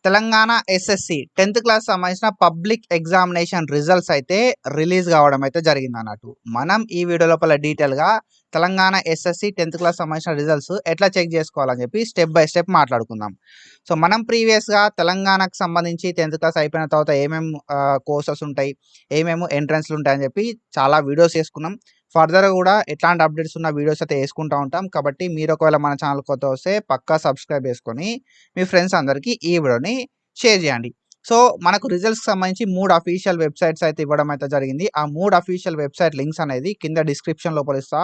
Telangana SSC 10th class సంబంధించిన public examination results అయితే release కావడం అయితే జరిగింది అన్నట్టు. మనం ఈ వీడియో లోపల డీటెయిల్గా తెలంగాణ ఎస్ఎస్సి 10th క్లాస్ సంబంధించిన రిజల్ట్స్ ఎట్లా చెక్ చేసుకోవాలని చెప్పి స్టెప్ బై స్టెప్ మాట్లాడుకుందాం. సో మనం ప్రీవియస్గా తెలంగాణకు సంబంధించి 10th క్లాస్ అయిపోయిన తర్వాత ఏమేమి కోర్సెస్ ఉంటాయి, ఏమేమి ఎంట్రన్స్లు ఉంటాయని చెప్పి చాలా వీడియోస్ చేసుకున్నాం. ఫర్దర్ కూడా ఎట్లాంటి అప్డేట్స్ ఉన్న వీడియోస్ అయితే వేసుకుంటూ ఉంటాం. కాబట్టి మీరు ఒకవేళ మన ఛానల్ కొత్త వస్తే పక్కా సబ్స్క్రైబ్ చేసుకొని మీ ఫ్రెండ్స్ అందరికీ ఈ వీడియోని షేర్ చేయండి. సో మనకు రిజల్ట్స్కి సంబంధించి 3 అఫీషియల్ వెబ్సైట్స్ అయితే ఇవ్వడం అయితే జరిగింది. ఆ 3 అఫీషియల్ వెబ్సైట్ లింక్స్ అనేది కింద డిస్క్రిప్షన్ లోపల ఇస్తా,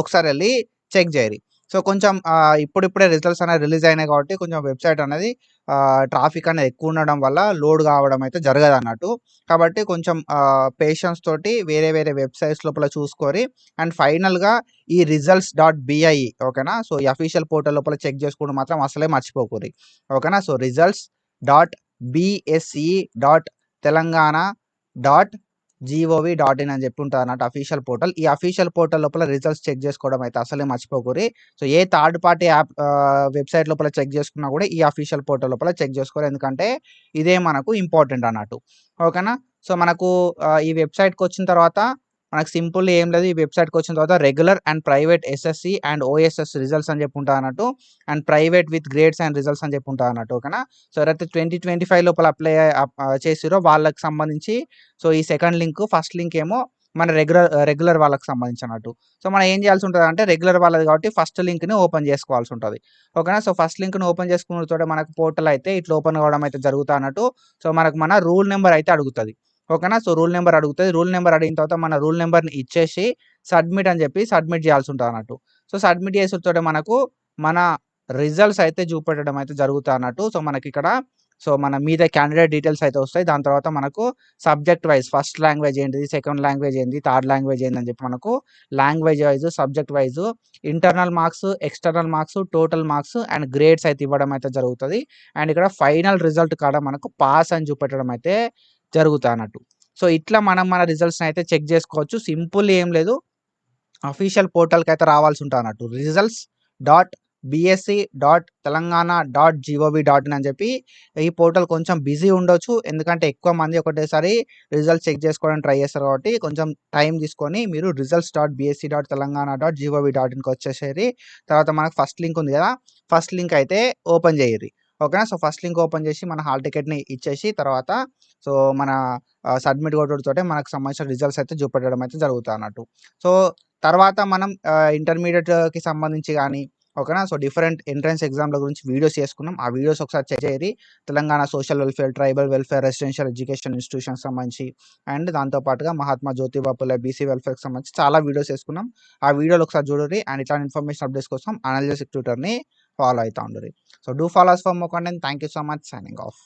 ఒకసారి వెళ్ళి చెక్ చేయరి. సో కొంచెం ఇప్పుడిప్పుడే రిజల్ట్స్ అనేది రిలీజ్ అయినాయి కాబట్టి కొంచెం వెబ్సైట్ అనేది ట్రాఫిక్ అనేది ఎక్కువ ఉండడం వల్ల లోడ్ కావడం అయితే జరగదు అన్నట్టు. కాబట్టి కొంచెం పేషెన్స్ తోటి వేరే వేరే వెబ్సైట్స్ లోపల చూసుకొని అండ్ ఫైనల్గా ఈ results.bi ఓకేనా. సో ఈ అఫీషియల్ పోర్టల్ లోపల చెక్ చేసుకోవడం మాత్రం అసలే మర్చిపోకూరి ఓకేనా. సో results.bse.telangana.gov.in అని చెప్పి ఉంటుంది అన్నట్టు అఫీషియల్ పోర్టల్. ఈ అఫీషియల్ పోర్టల్ లోపల రిజల్ట్స్ చెక్ చేసుకోవడం అయితే అసలే మర్చిపోకూరి. సో ఏ థర్డ్ పార్టీ యాప్ వెబ్సైట్ లోపల చెక్ చేసుకున్నా కూడా ఈ అఫీషియల్ పోర్టల్ లోపల చెక్ చేసుకోవాలి, ఎందుకంటే ఇదే మనకు ఇంపార్టెంట్ అన్నట్టు ఓకేనా. సో మనకు ఈ వెబ్సైట్కి వచ్చిన తర్వాత మనకు సింపుల్ ఏం లేదు. ఈ వెబ్సైట్కి వచ్చిన తర్వాత regular and private SSC and OSS results అని చెప్పి ఉంటుంది అన్నట్టు, and private with grades and results అని చెప్పి ఉంటుంది అన్నట్టు ఓకేనా. సో ఎవరైతే 2025 లోపల అప్లై చేసిరో వాళ్ళకి సంబంధించి సో ఈ సెకండ్ లింక్, ఫస్ట్ లింక్ ఏమో మన రెగ్యులర్ వాళ్ళకి సంబంధించి అన్నట్టు. సో మనం ఏం చేయాల్సి ఉంటుంది అంటే రెగ్యులర్ వాళ్ళది కాబట్టి ఫస్ట్ లింక్ని ఓపెన్ చేసుకోవాల్సి ఉంటుంది ఓకేనా. సో ఫస్ట్ లింక్ని ఓపెన్ చేసుకున్న తోట మనకు పోర్టల్ అయితే ఇట్లా ఓపెన్ కావడం అయితే జరుగుతుంది అన్నట్టు. సో మనకు మన రూల్ నెంబర్ అయితే అడుగుతుంది ఓకేనా. సో రూల్ నెంబర్ అడుగుతుంది. రూల్ నెంబర్ అడిగిన తర్వాత మన రూల్ నెంబర్ని ఇచ్చేసి సబ్మిట్ అని చెప్పి సబ్మిట్ చేయాల్సి ఉంటుంది అన్నట్టు. సో సబ్మిట్ చేసిన మనకు మన రిజల్ట్స్ అయితే చూపెట్టడం అయితే జరుగుతుంది అన్నట్టు. సో మనకి ఇక్కడ సో మన మీద క్యాండిడేట్ డీటెయిల్స్ అయితే వస్తాయి. దాని తర్వాత మనకు సబ్జెక్ట్ వైజ్ ఫస్ట్ లాంగ్వేజ్ ఏంటిది, సెకండ్ లాంగ్వేజ్ ఏంటి, థర్డ్ లాంగ్వేజ్ ఏంటి అని చెప్పి మనకు language wise, subject wise, internal marks, external marks, total marks and grades అయితే ఇవ్వడం అయితే జరుగుతుంది. అండ్ ఇక్కడ ఫైనల్ రిజల్ట్ కాడ మనకు పాస్ అని చూపెట్టడం అయితే జరుగుతుంది అన్నట్టు. సో ఇట్లా మనం మన రిజల్ట్స్ని అయితే చెక్ చేసుకోవచ్చు. సింపుల్ ఏం లేదు, అఫీషియల్ పోర్టల్కి అయితే రావాల్సి ఉంటుంది అన్నట్టు. results.bse.telangana.gov.in అని చెప్పి ఈ పోర్టల్ కొంచెం బిజీ ఉండొచ్చు, ఎందుకంటే ఎక్కువ మంది ఒకటేసారి రిజల్ట్స్ చెక్ చేసుకోవడానికి ట్రై చేస్తారు కాబట్టి కొంచెం టైం తీసుకొని మీరు results.bse.telangana.gov.inకి వచ్చేసేది. తర్వాత మనకు ఫస్ట్ లింక్ ఉంది కదా, ఫస్ట్ లింక్ అయితే ఓపెన్ చేయరి ఓకేనా. సో ఫస్ట్ లింక్ ఓపెన్ చేసి మన హాల్ టికెట్ని ఇచ్చేసి తర్వాత సో మన సబ్మిట్ కొట్టడంతో మనకు సంబంధించిన రిజల్ట్స్ అయితే చూపెట్టడం అయితే జరుగుతుంది అన్నట్టు. సో తర్వాత మనం ఇంటర్మీడియట్కి సంబంధించి కానీ ఓకేనా. సో డిఫరెంట్ ఎంట్రన్స్ ఎగ్జామ్ల గురించి వీడియోస్ చేసుకున్నాం. ఆ వీడియోస్ ఒకసారి చెక్ చేయరి. Telangana social welfare, tribal welfare, residential education ఇన్స్టిట్యూషన్కి సంబంధించి అండ్ దాంతోపాటుగా మహాత్మా జ్యోతిబా ఫులే బీసీ వెల్ఫేర్కి సంబంధించి చాలా వీడియోస్ వేసుకున్నాం. ఆ వీడియోలు ఒకసారి చూడరి. అండ్ ఇట్లాంటి ఇన్ఫర్మేషన్ అప్డేట్స్ కోసం అనలిసిస్ ట్విట్టర్ని ఫాలో అవుతూ ఉండరు. So do follow us for more content. Thank you so much. Signing off.